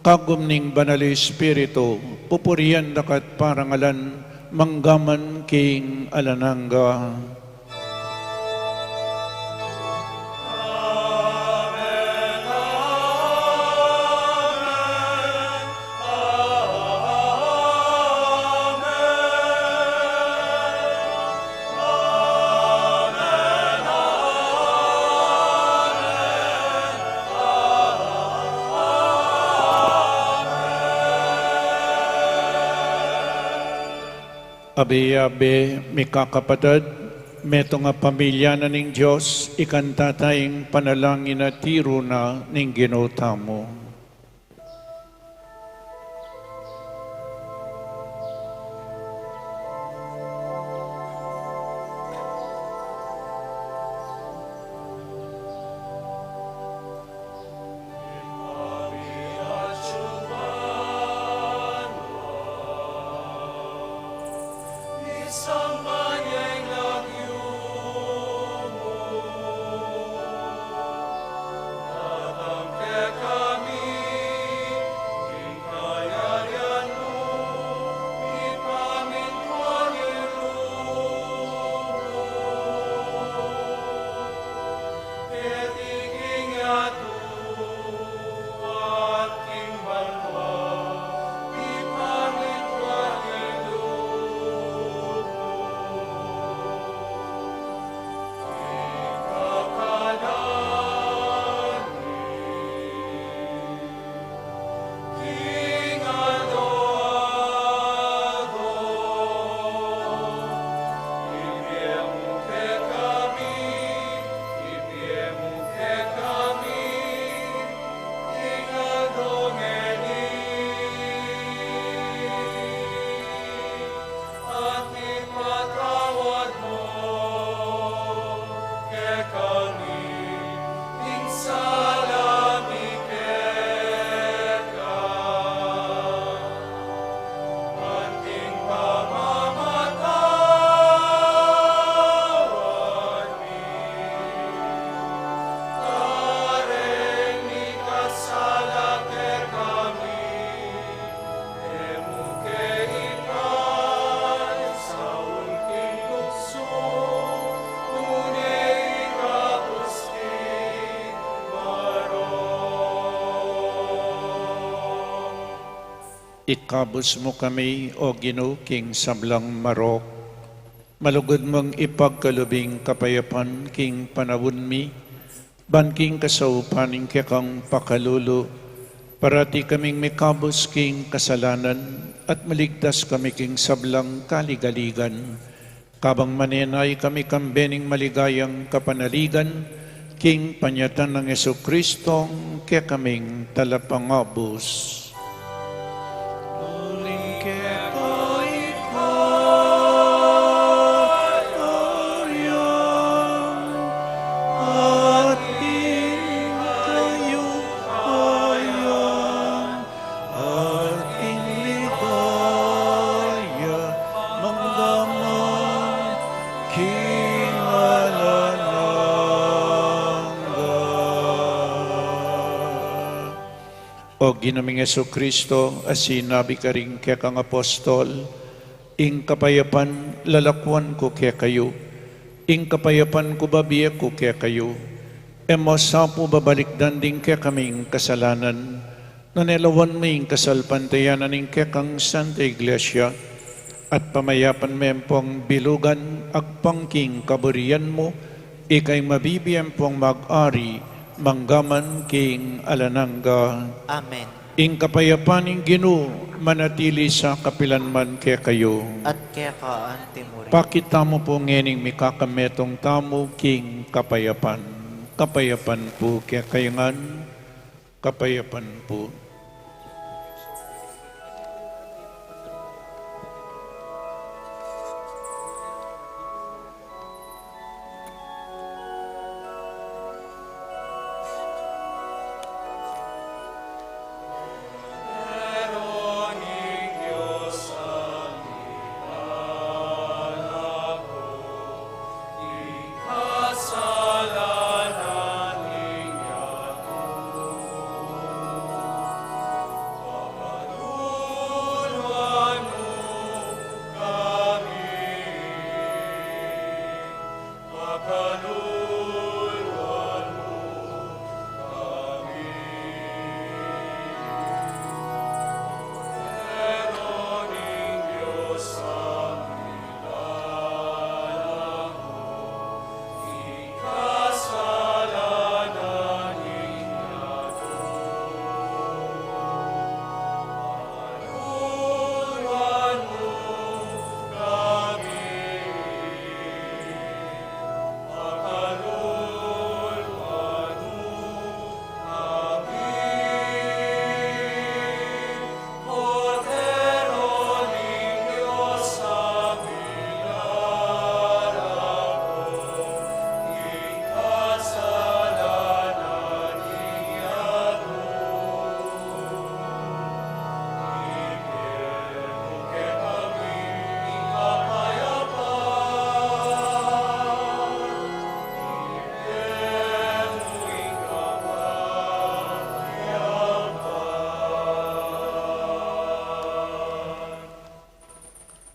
kagum ning banal Espiritu, pupurian dakat parangalan, manggaman king alanangga. Abi-abi, mikakapatid, meto nga pamilya na ning Diyos, ikanta tayong panalangin na tiro na ning ginotamo. Ikabos mo kami, O Ginoo, king sablang marok. Malugod mong ipagkalubing kapayapan, king panawon mi. Banking kasaupaning kang pakalulo. Parati kaming mikabos, king kasalanan. At maligtas kami, king sablang kaligaligan. Kabang manenay kami kambening maligayang kapanaligan. King panyatan ng Jesucristong kaya kaming talapangabos. O Ginaming Jesucristo, asinabi ka rin kaya kang apostol, ing kapayapan lalakwan ko kaya kayo, ing kapayapan ko babiya ko kaya kayo, emosapo babalik danding kaya kaming kasalanan, nanelawan mo ing kasalpantayanan ing kaya kang Santa Iglesia, at pamayapan mempong bilugan agpangking kaburian mo, ikay mabibiyang pong mag-ari, manggaman king alanangga. Amen. Ing kapayapaning Ginoo manatili sa kapilanman kaya kayo. At kaya ka antimuri. Pakita mo po ngening mikakametong tamo king kapayapan. Kapayapan po kaya kayangan. Kapayapan po.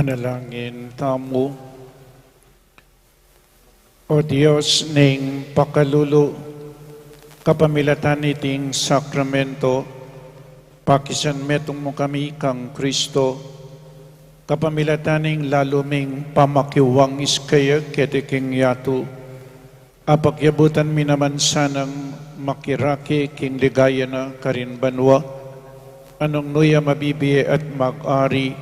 Manalangin tamo. O Diyos ning pakalulu, kapamilatan iting sakramento, pakisan metong mo kami kang Kristo, kapamilataning laluming pamakiwang iskaya ketiking yatu, apagyabutan mi naman sanang makiraki king ligaya na karinbanwa, anong nuya mabibiye at mag-ari,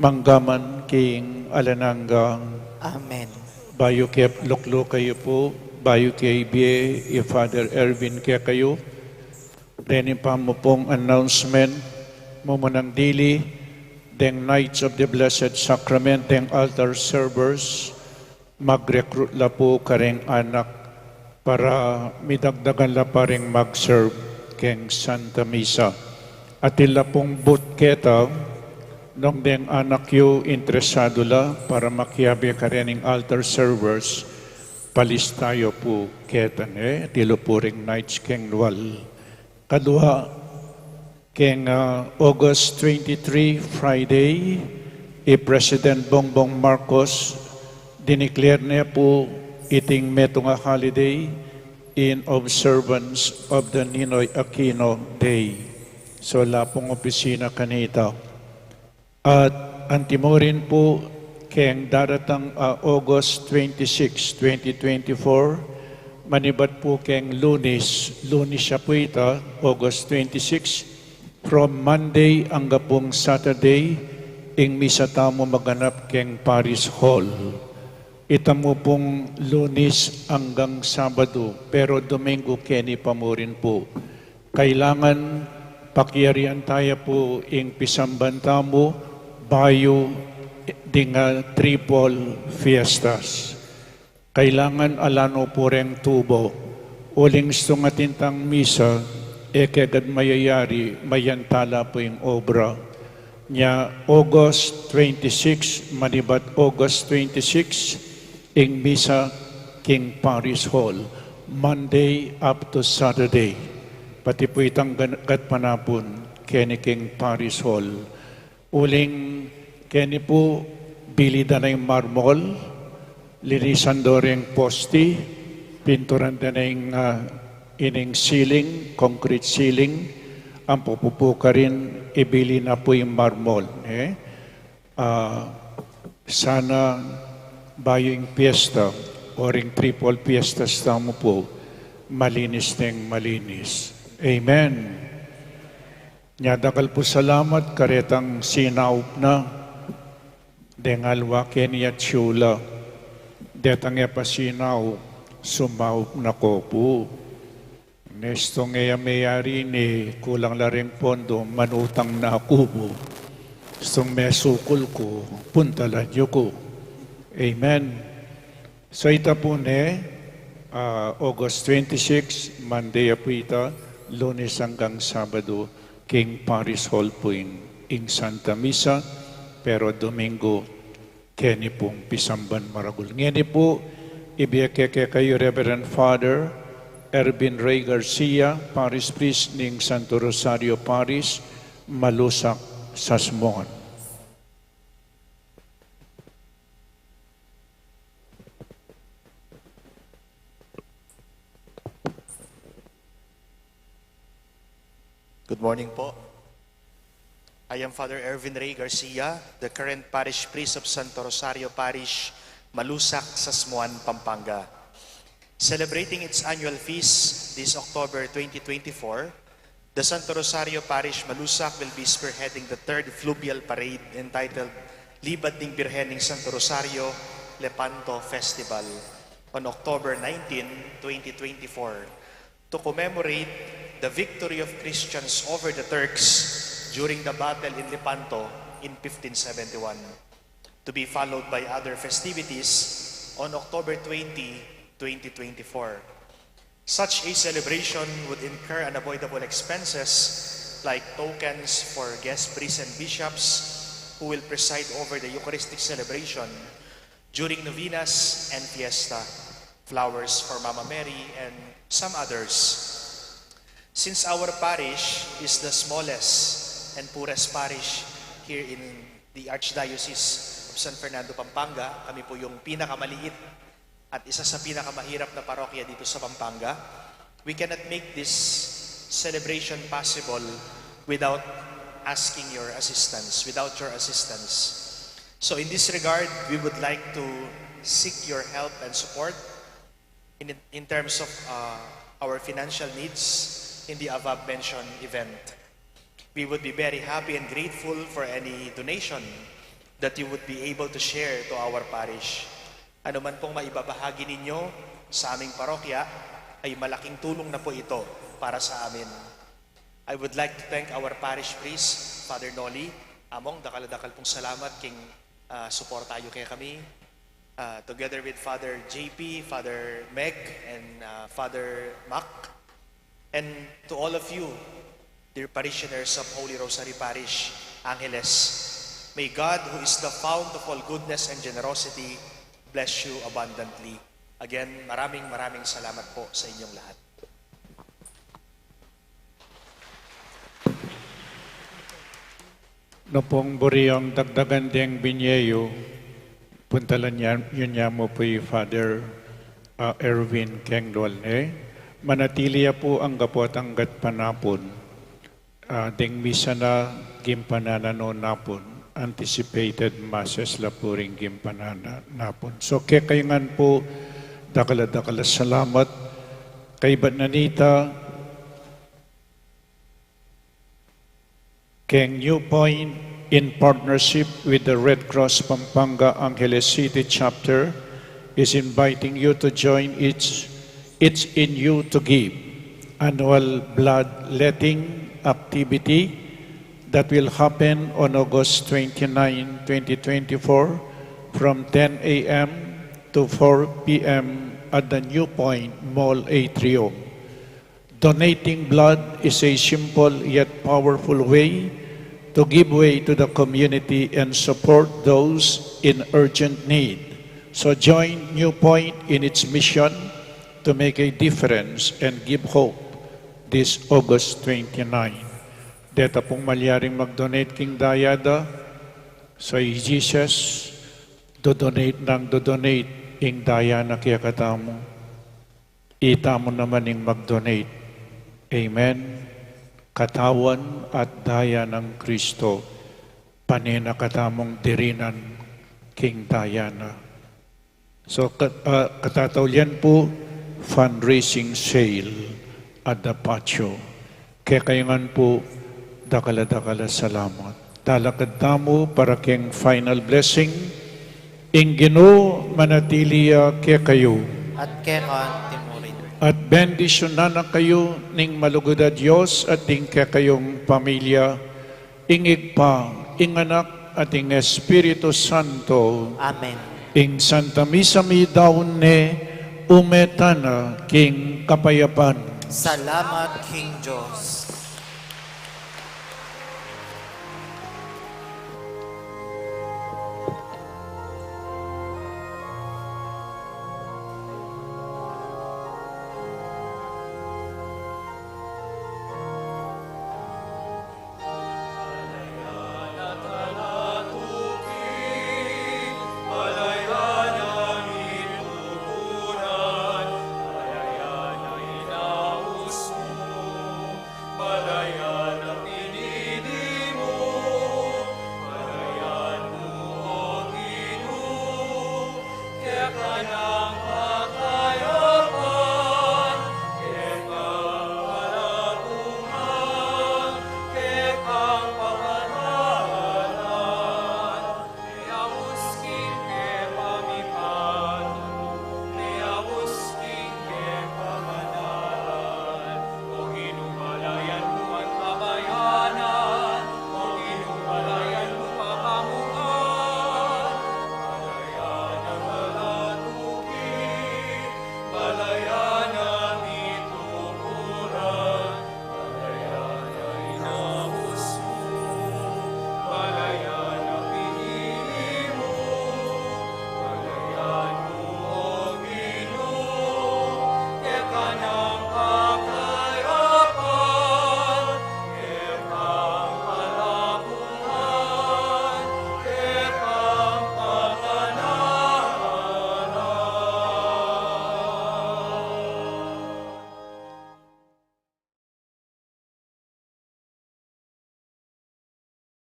manggaman king alananggang. Amen. Bayo kep loklo kayo po, bayo kay biye, Father Ervin kaya kayo, renin pa mo pong announcement, mo munang dili, deng Knights of the Blessed Sacrament, deng altar servers, mag-recruit la po kareng anak para midagdagan la pa rin mag-serve keng Santa Misa. At ila pong butketa, nung deng anak yu interesado la para makiabi ka rin ng altar servers, palis tayo po ketan tilo po ring nights keng nual. Kadua, keng August 23, Friday, President Bongbong Marcos dineclare niya po iting metong holiday in observance of the Ninoy Aquino Day. So, la pong opisina kanita. At antimorin po keng daratang August 26, 2024, manibat po keng Lunes siya po ita, August 26, from Monday hanggang pong Saturday, ing misa tamo maganap keng Paris Hall. Ita mo pong Lunes hanggang Sabado, pero Domingo keni pamurin po. Kailangan pakiarian tayo po ing pisamban tamo, bayo dinga triple fiestas. Kailangan alano po rin tubo. Uling sungatintang misa, kagad mayayari, mayantala po yung obra. Nya August 26, manibat August 26, ing misa King Paris Hall. Monday up to Saturday. Pati po itang gat panapon, keni King Paris Hall. Uling keni po bilida na yung marmol, linisan do rin posti, pinturan na yung ining ceiling, concrete ceiling, ang pupupuka rin, ibili na po yung marmol. Sana bayo yung piyesta o ring triple fiestas tamo po, malinis ng malinis. Amen. Nyadakal po salamat karetang sinaup na dengalwa kenya tsula detang pasinaw sumaup na ko po. Nesto ngaya mayari ni kulang la rin pondo manutang na ako po. Gustong mesukol ko, puntalan niyo ko. Amen. So ita po August 26, Monday po ita, Lunes hanggang Sabado, King Paris Hall po ing Santa Misa, pero Domingo, keni pong Pisamban Maragul. Ngeni po, ibiyakeke kayo Reverend Father Ervin Ray Garcia, Parish Priest ning Santo Rosario Parish, Malusak, Sasmuan. Good morning po. I am Father Ervin Ray Garcia, the current Parish Priest of Santo Rosario Parish, Malusak, Sasmuan, Pampanga. Celebrating its annual feast this October 2024, the Santo Rosario Parish, Malusak will be spearheading the third fluvial parade entitled Libad ng Birhen ng Santo Rosario Lepanto Festival on October 19, 2024 to commemorate the victory of Christians over the Turks during the battle in Lepanto in 1571, to be followed by other festivities on October 20, 2024. Such a celebration would incur unavoidable expenses like tokens for guest priests and bishops who will preside over the Eucharistic celebration during novenas and fiesta, flowers for Mama Mary, and some others. Since our parish is the smallest and poorest parish here in the Archdiocese of San Fernando, Pampanga. Kami po yung pinakamaliit at isa sa pinakamahirap na parokya dito sa Pampanga. We cannot make this celebration possible without asking your assistance, without your assistance. So in this regard, we would like to seek your help and support in terms of our financial needs in the above-mentioned event. We would be very happy and grateful for any donation that you would be able to share to our parish. Ano man pong maibabahagi ninyo sa aming parokya, ay malaking tulong na po ito para sa amin. I would like to thank our parish priest, Father Noli. Among dakal-dakal pong salamat king suportayo kay kami. Together with Father JP, Father Meg, and Father Mac. And to all of you, dear parishioners of Holy Rosary Parish, Angeles, may God, who is the fount of all goodness and generosity, bless you abundantly. Again, maraming salamat po sa inyong lahat. No pong buriyong dagdagan diyang binyeyo, puntalan yun niya mo po Father Erwin Kenglwal manatiliya po ang kapot anggat panapon, ding misa na gimpanana napon, anticipated masses la puring gimpanana napon. So kaya kayangan po, dakala salamat kay Batnanita, King New Point, in partnership with the Red Cross Pampanga Angeles City Chapter, is inviting you to join its In You to Give annual bloodletting activity that will happen on August 29, 2024 from 10 a.m. to 4 p.m. at the New Point Mall Atrium. Donating blood is a simple yet powerful way to give way to the community and support those in urgent need. So join New Point in its mission to make a difference and give hope this August 29. Deta pong malyaring mag-donate king dayada, so Jesus, do-donate ing daya na kaya katamo. Ita mo naman ing mag-donate. Amen. Katawan at daya ng Kristo, panina katamong dirinan King Diana. So katatawlian po, fundraising sale at the patio. Kaya kayangan po, dakala salamat. Talakad tamo para king final blessing, Ingino manatiliya kaya kayo. At keron timurin. At bendisyonan na kayo ning malugod a Diyos at ing kayong pamilya, ingig pa, ing anak at ing Espiritu Santo, Amen. ing Santa Misa mi daun ne, umetana king kapayapan. Salamat, King Diyos.